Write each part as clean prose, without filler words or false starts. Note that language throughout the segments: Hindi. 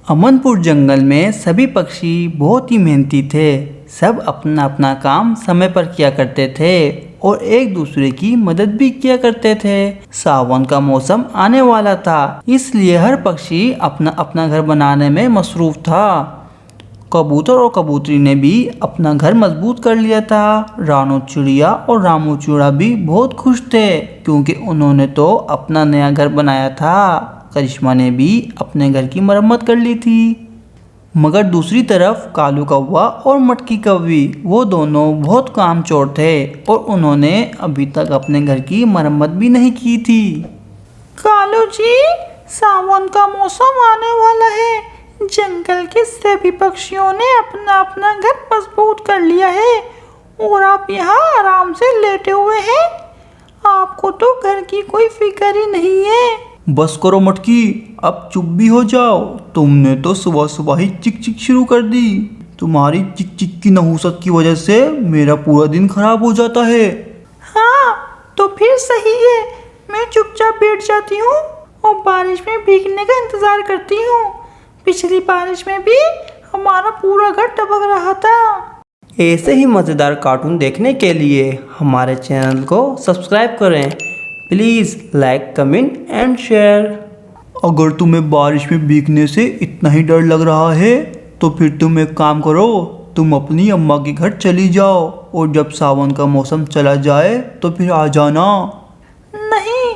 अमनपुर जंगल में सभी पक्षी बहुत ही मेहनती थे। सब अपना अपना काम समय पर किया करते थे और एक दूसरे की मदद भी किया करते थे। सावन का मौसम आने वाला था, इसलिए हर पक्षी अपना अपना घर बनाने में मसरूफ था। कबूतर और कबूतरी ने भी अपना घर मजबूत कर लिया था। रानू चिड़िया और रामू चिड़ा भी बहुत खुश थे क्योंकि उन्होंने तो अपना नया घर बनाया था। करिश्मा ने भी अपने घर की मरम्मत कर ली थी। मगर दूसरी तरफ कालू कौवा और मटकी कौवी वो दोनों बहुत कामचोर थे और उन्होंने अभी तक अपने घर की मरम्मत भी नहीं की थी। कालू जी, सावन का मौसम आने वाला है। जंगल के सभी पक्षियों ने अपना अपना घर मजबूत कर लिया है और आप यहाँ आराम से लेटे हुए हैं। आपको तो घर की कोई फिक्र ही नहीं है। बस करो मटकी, अब चुप भी हो जाओ। तुमने तो सुबह सुबह ही चिक चिक शुरू कर दी। तुम्हारी चिक चिक की नहुसत की वजह से मेरा पूरा दिन खराब हो जाता है। हाँ, तो फिर सही है। मैं चुपचाप बैठ जाती हूँ और बारिश में भीगने का इंतजार करती हूँ। पिछली बारिश में भी हमारा पूरा घर टपक रहा था। ऐसे ही मज़ेदार कार्टून देखने के लिए हमारे चैनल को सब्सक्राइब करें। Please like, comment and share. अगर तुम्हें बारिश में भीगने से इतना ही डर लग रहा है तो फिर तुम एक काम करो, तुम अपनी अम्मा के घर चली जाओ और जब सावन का मौसम चला जाए तो फिर आ जाना। नहीं,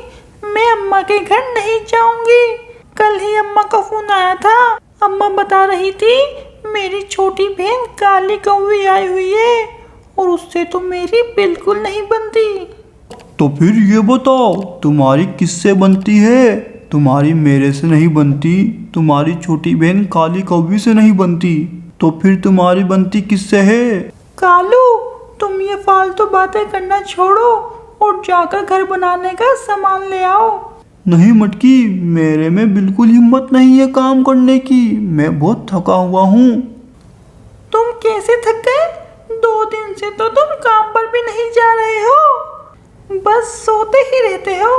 मैं अम्मा के घर नहीं जाऊंगी। कल ही अम्मा का फोन आया था। अम्मा बता रही थी मेरी छोटी बहन काली कौवी आई हुई है और उससे तो मेरी बिल्कुल नहीं बनती। तो फिर ये बताओ तुम्हारी किससे बनती है? तुम्हारी मेरे से नहीं बनती, तुम्हारी छोटी बहन काली कौवी से नहीं बनती, तो फिर तुम्हारी बनती किससे है? कालू, तुम ये फालतू बातें करना छोड़ो और जाकर घर बनाने का सामान ले आओ। नहीं मटकी, मेरे में बिल्कुल हिम्मत नहीं है काम करने की। मैं बहुत थका हुआ हूँ। तुम कैसे थक गए? 2 दिन से तो तुम काम पर भी नहीं जा रहे हो, बस सोते ही रहते हो।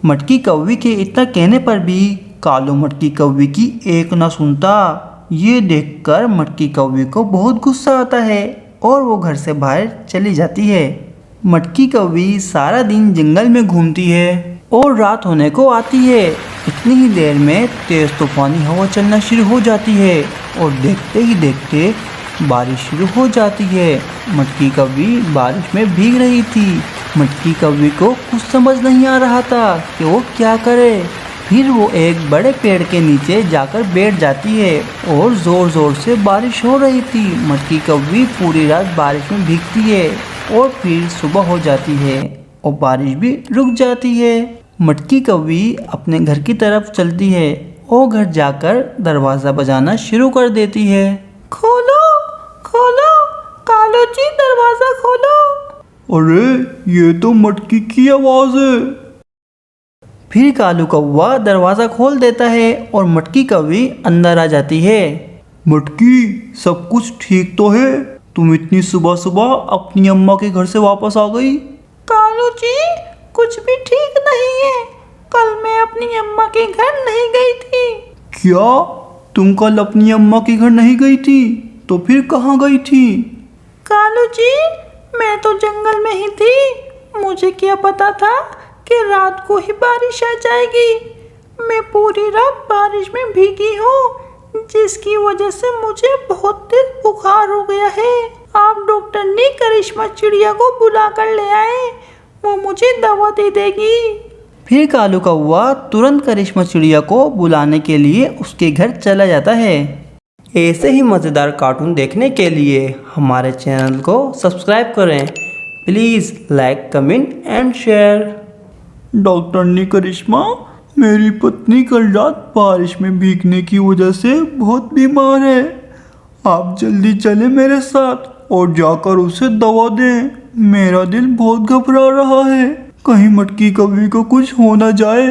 मटकी कौवी के इतना कहने पर भी कालू मटकी कौवी की एक ना सुनता। ये देखकर मटकी कौवी को बहुत गुस्सा आता है और वो घर से बाहर चली जाती है। मटकी कौवी सारा दिन जंगल में घूमती है और रात होने को आती है। इतनी ही देर में तेज तूफानी हवा चलना शुरू हो जाती है और देखते ही देखते बारिश शुरू हो जाती है। मटकी कौवी बारिश में भीग रही थी। मटकी कौवी को कुछ समझ नहीं आ रहा था कि वो क्या करे। फिर वो एक बड़े पेड़ के नीचे जाकर बैठ जाती है और ज़ोर ज़ोर से बारिश हो रही थी। मटकी कौवी पूरी रात बारिश में भीगती है और फिर सुबह हो जाती है और बारिश भी रुक जाती है। मटकी कौवी अपने घर की तरफ चलती है और घर जाकर दरवाज़ा बजाना शुरू कर देती है। खोलो खोलो, कालू जी दरवाजा खोलो। अरे ये तो मटकी की आवाज़ है। फिर कालू कौवा दरवाज़ा खोल देता है और मटकी कौवी अंदर आ जाती है। मटकी, सब कुछ ठीक तो है? तुम इतनी सुबह सुबह अपनी अम्मा के घर से वापस आ गई? कालू जी, कुछ भी ठीक नहीं है। कल मैं अपनी अम्मा के घर नहीं गई थी। क्या तुम कल अपनी अम्मा के घर नहीं गई थी? तो फिर कहाँ गई थी? कालू जी, मैं तो जंगल में ही थी। मुझे क्या पता था कि रात को ही बारिश आ जाएगी। मैं पूरी रात बारिश में भीगी हूँ, जिसकी वजह से मुझे बहुत तेज बुखार हो गया है। आप डॉक्टर ने करिश्मा चिड़िया को बुला कर ले आए, वो मुझे दवा दे देगी। फिर कालू कौवा तुरंत करिश्मा चिड़िया को बुलाने के लिए उसके घर चला जाता है। ऐसे ही मज़ेदार कार्टून देखने के लिए हमारे चैनल को सब्सक्राइब करें। Please like, comment and share. Doctor ने करिश्मा, मेरी पत्नी कल रात बारिश में भीगने की वजह से बहुत बीमार है। आप जल्दी चलें मेरे साथ और जाकर उसे दवा दें। मेरा दिल बहुत घबरा रहा है, कहीं मटकी कौवी को कुछ हो ना जाए।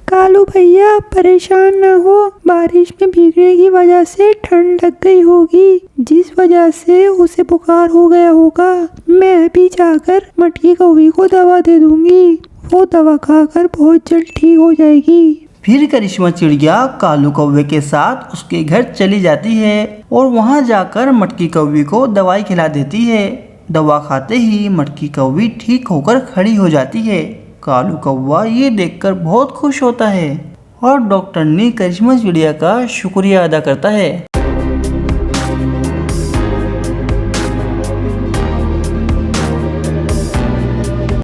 कालू भैया, परेशान न हो। बारिश में भीगने की वजह से ठंड लग गई होगी, जिस वजह से उसे बुखार हो गया होगा। मैं अभी जाकर मटकी कौवी को दवा दे दूंगी, वो दवा खाकर बहुत जल्द ठीक हो जाएगी। फिर करिश्मा चिड़िया कालू कौवे के साथ उसके घर चली जाती है और वहां जाकर मटकी कौवी को दवाई खिला देती है। दवा खाते ही मटकी कौवी ठीक होकर खड़ी हो जाती है। कालू कौवा ये देखकर बहुत खुश होता है और डॉक्टर ने करिश्मा चिड़िया का शुक्रिया अदा करता है।